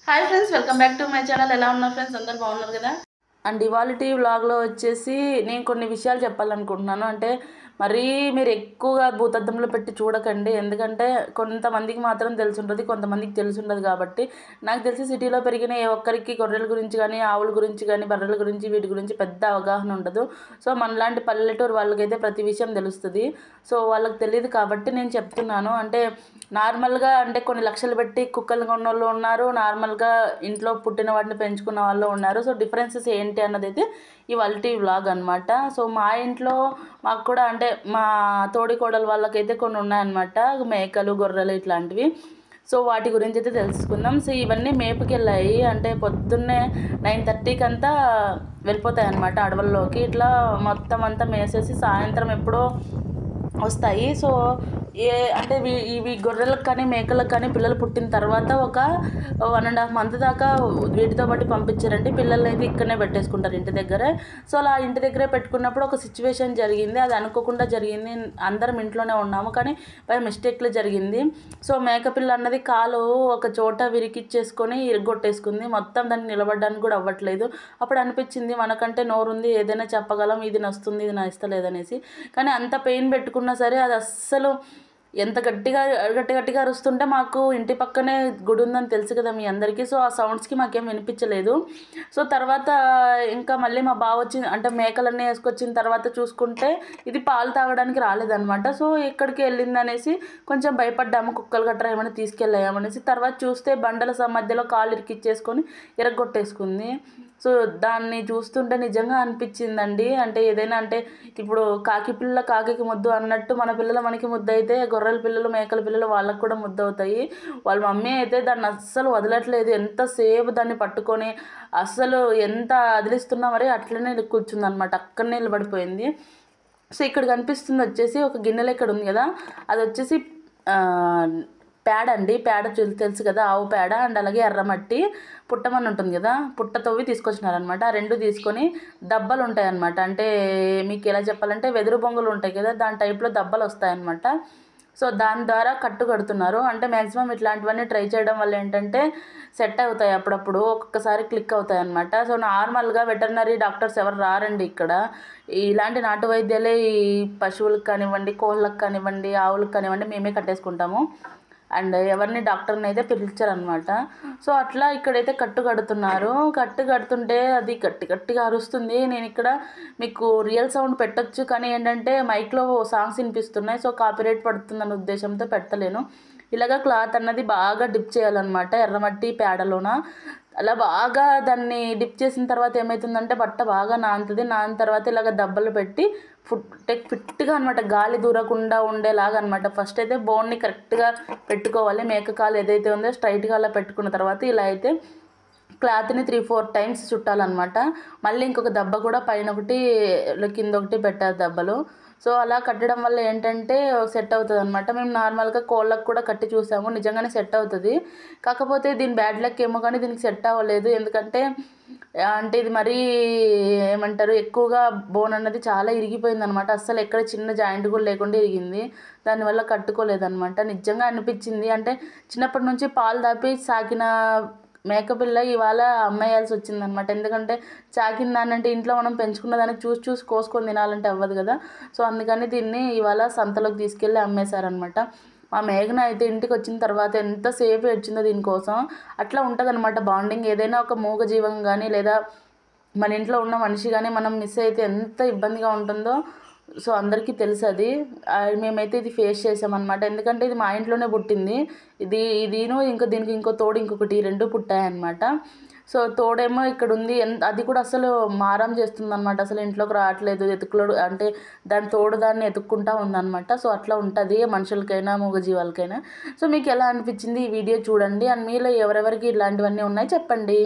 Hi friends, welcome back to my channel. ఎలా ఉన్నారు friends? అందరు బాగున్నారు కదా? అండ్ ఇవాళ వ్లాగ్లో వచ్చేసి నేను కొన్ని విషయాలు చెప్పాలనుకుంటున్నాను. అంటే మరీ మీరు ఎక్కువగా భూతద్దంలో పెట్టి చూడకండి, ఎందుకంటే కొంతమందికి మాత్రం తెలుసుంటుంది, కొంతమందికి తెలుసుండదు. కాబట్టి నాకు తెలిసి సిటీలో పెరిగిన ఏ ఒక్కరికి గొర్రెల గురించి కానీ, ఆవుల గురించి కానీ, బర్రెల గురించి, వీటి గురించి పెద్ద అవగాహన ఉండదు. సో మనలాంటి పల్లెటూరు వాళ్ళకైతే ప్రతి విషయం తెలుస్తుంది. సో వాళ్ళకి తెలియదు కాబట్టి నేను చెప్తున్నాను. అంటే నార్మల్గా అంటే కొన్ని లక్షలు పెట్టి కుక్కలు కొన్న వాళ్ళు ఉన్నారు, నార్మల్గా ఇంట్లో పుట్టిన వాటిని పెంచుకున్న వాళ్ళు ఉన్నారు. సో డిఫరెన్సెస్ ఏంటి అన్నది అయితే ఇవాళ వ్లాగ్ అనమాట. సో మా ఇంట్లో మాకు కూడా అంటే మా తోడి కోడలు వాళ్ళకైతే కొన్ని ఉన్నాయన్నమాట, మేకలు, గొర్రెలు ఇట్లాంటివి. సో వాటి గురించి అయితే తెలుసుకుందాం. సో ఇవన్నీ మేపుకెళ్ళాయి, అంటే పొద్దున్నే 9:30కి అంతా వెళ్ళిపోతాయి అన్నమాట అడవుల్లోకి. ఇట్లా మొత్తం అంతా మేసేసి సాయంత్రం ఎప్పుడో వస్తాయి. సో అంటే ఇవి గొర్రెలకు కానీ మేకలకు కానీ పిల్లలు పుట్టిన తర్వాత ఒక 1.5 month దాకా వీటితో పాటు పంపించారండి. పిల్లల్ని అయితే ఇక్కడనే పెట్టేసుకుంటారు ఇంటి దగ్గరే. సో అలా ఇంటి దగ్గరే పెట్టుకున్నప్పుడు ఒక సిచ్యువేషన్ జరిగింది, అది అనుకోకుండా జరిగింది. అందరం ఇంట్లోనే ఉన్నాము కానీ బై మిస్టేక్లో జరిగింది. సో మేకపిల్ల అన్నది కాలు ఒక చోట విరికిచ్చేసుకొని ఇరగొట్టేసుకుంది. మొత్తం దాన్ని నిలబడడానికి కూడా అవ్వట్లేదు. అప్పుడు అనిపించింది మనకంటే నోరుంది, ఏదైనా చెప్పగలం, ఇది నొస్తుంది, ఇది నస్తలేదనేసి. కానీ అంత పెయిన్ పెట్టుకున్నా సరే అది అస్సలు ఎంత గట్టిగా అరుస్తుంటే, మాకు ఇంటి పక్కనే గుడి ఉందని తెలుసు కదా మీ అందరికీ. సో ఆ సౌండ్స్కి మాకేం వినిపించలేదు. సో తర్వాత ఇంకా మళ్ళీ మా బావ వచ్చి అంటే మేకలన్నీ వేసుకొచ్చిన తర్వాత చూసుకుంటే ఇది పాలు తాగడానికి రాలేదన్నమాట. సో ఎక్కడికి వెళ్ళింది అనేసి కొంచెం భయపడ్డాము, కుక్కలు గట్రా ఏమైనా తీసుకెళ్ళామనేసి. తర్వాత చూస్తే బండల మధ్యలో కాలు ఇరికిచ్చేసుకొని ఇరగొట్టేసుకుంది. సో దాన్ని చూస్తుంటే నిజంగా అనిపించిందండి. అంటే ఏదైనా అంటే ఇప్పుడు కాకి పిల్ల కాకికి ముద్దు అన్నట్టు మన పిల్లలు మనకి ముద్దు అయితే, గొర్రెల పిల్లలు మేకల పిల్లలు వాళ్ళకు కూడా ముద్దు అవుతాయి. వాళ్ళ మమ్మీ అయితే దాన్ని అస్సలు వదలట్లేదు. ఎంతసేపు దాన్ని పట్టుకొని అస్సలు ఎంత అదిలిస్తున్నా మరి అట్లనే కూర్చుందనమాట, అక్కడనే నిలబడిపోయింది. సో ఇక్కడ కనిపిస్తుంది వచ్చేసి ఒక గిన్నెలో ఇక్కడ ఉంది కదా, అది వచ్చేసి పేడ అండి. పేడ తెలుసు కదా, ఆవు పేడ. అండ్ అలాగే ఎర్రమట్టి పుట్టమని ఉంటుంది కదా, పుట్ట తవ్వి తీసుకొచ్చినారనమాట. ఆ రెండు తీసుకొని దబ్బలు ఉంటాయన్నమాట. అంటే మీకు ఎలా చెప్పాలంటే వెదురు బొంగులు ఉంటాయి కదా, దాని టైప్లో దబ్బలు వస్తాయన్నమాట. సో దాని ద్వారా కట్టు కడుతున్నారు. అంటే మ్యాక్సిమం ఇట్లాంటివన్నీ ట్రై చేయడం వల్ల ఏంటంటే సెట్ అవుతాయి, అప్పుడప్పుడు ఒక్కొక్కసారి క్లిక్ అవుతాయి అన్నమాట. సో నార్మల్గా వెటర్నరీ డాక్టర్స్ ఎవరు రారండి ఇక్కడ. ఇలాంటి నాటు వైద్యాలే ఈ పశువులకు కానివ్వండి, కోళ్ళకు కానివ్వండి, ఆవులకు కానివ్వండి మేమే కట్టేసుకుంటాము. అండ్ ఎవరిని డాక్టర్ని అయితే పిలిచారనమాట. సో అట్లా ఇక్కడైతే కట్టు కడుతుంటే అది గట్టిగా అరుస్తుంది. నేను ఇక్కడ మీకు రియల్ సౌండ్ పెట్టొచ్చు, కానీ ఏంటంటే మైక్లో సాంగ్స్ వినిపిస్తున్నాయి. సో కాపీరైట్ పడుతుందన్న ఉద్దేశంతో పెట్టలేను. ఇలాగ క్లాత్ అన్నది బాగా డిప్ చేయాలన్నమాట ఎర్రమట్టి పేడలోన. అలా బాగా దాన్ని డిప్ చేసిన తర్వాత ఏమవుతుందంటే బట్ట బాగా నానుతుంది. నానిన తర్వాత ఇలాగ దెబ్బలు పెట్టి ఫిట్గా అనమాట, గాలి దూరకుండా ఉండేలాగా అనమాట. ఫస్ట్ అయితే బోన్ని కరెక్ట్గా పెట్టుకోవాలి. మేక కాలు ఏదైతే ఉందో స్ట్రైట్గా అలా పెట్టుకున్న తర్వాత ఇలా అయితే క్లాత్ని 3-4 times చుట్టాలన్నమాట. మళ్ళీ ఇంకొక దెబ్బ కూడా పైన ఒకటి కింద ఒకటి పెట్టారు దెబ్బలు. సో అలా కట్టడం వల్ల ఏంటంటే సెట్ అవుతుంది అనమాట. మేము నార్మల్గా కోళ్ళకు కూడా కట్టి చూసాము, నిజంగానే సెట్ అవుతుంది. కాకపోతే దీని బ్యాడ్ లక్ ఏమో కానీ దీనికి సెట్ అవ్వలేదు. ఎందుకంటే అంటే ఇది మరీ ఏమంటారు, ఎక్కువగా బోన్ అన్నది చాలా ఇరిగిపోయింది అనమాట. అస్సలు ఎక్కడ చిన్న జాయింట్ కూడా లేకుండా ఇరిగింది. దానివల్ల కట్టుకోలేదన్నమాట. నిజంగా అనిపించింది అంటే చిన్నప్పటి నుంచి పాలు దాపి సాకిన మేకపిల్ల ఇవాళ అమ్మేయాల్సి వచ్చిందనమాట. ఎందుకంటే చాకిన దాన్ని అంటే ఇంట్లో మనం పెంచుకున్న దాన్ని చూసి కోసుకొని తినాలంటే అవ్వదు కదా. సో అందుకని దీన్ని ఇవాళ సంతలోకి తీసుకెళ్ళి అమ్మేశారనమాట. మా మేఘన అయితే ఇంటికి వచ్చిన తర్వాత ఎంతసేపు ఏడ్చిందో దీనికోసం. అట్లా ఉంటుంది అనమాట బాండింగ్. ఏదైనా ఒక మూగజీవం కానీ లేదా మన ఇంట్లో ఉన్న మనిషి కానీ మనం మిస్ అయితే ఎంత ఇబ్బందిగా ఉంటుందో సో అందరికీ తెలుసు అది. మేమైతే ఇది ఫేస్ చేసామన్నమాట. ఎందుకంటే ఇది మా ఇంట్లోనే పుట్టింది. దీనికి ఇంకో తోడు ఇంకొకటి 2 పుట్టాయన్నమాట. సో తోడేమో ఇక్కడ ఉంది, అది కూడా అసలు మారం చేస్తుంది అనమాట. అసలు ఇంట్లోకి రావట్లేదు, అంటే దాని తోడు దాన్ని ఎత్తుక్కుంటా ఉందన్నమాట. సో అట్లా ఉంటుంది మనుషులకైనా మూగజీవాలకైనా. సో మీకు ఎలా అనిపించింది ఈ వీడియో చూడండి. అండ్ మీలో ఎవరెవరికి ఇలాంటివన్నీ ఉన్నాయి చెప్పండి.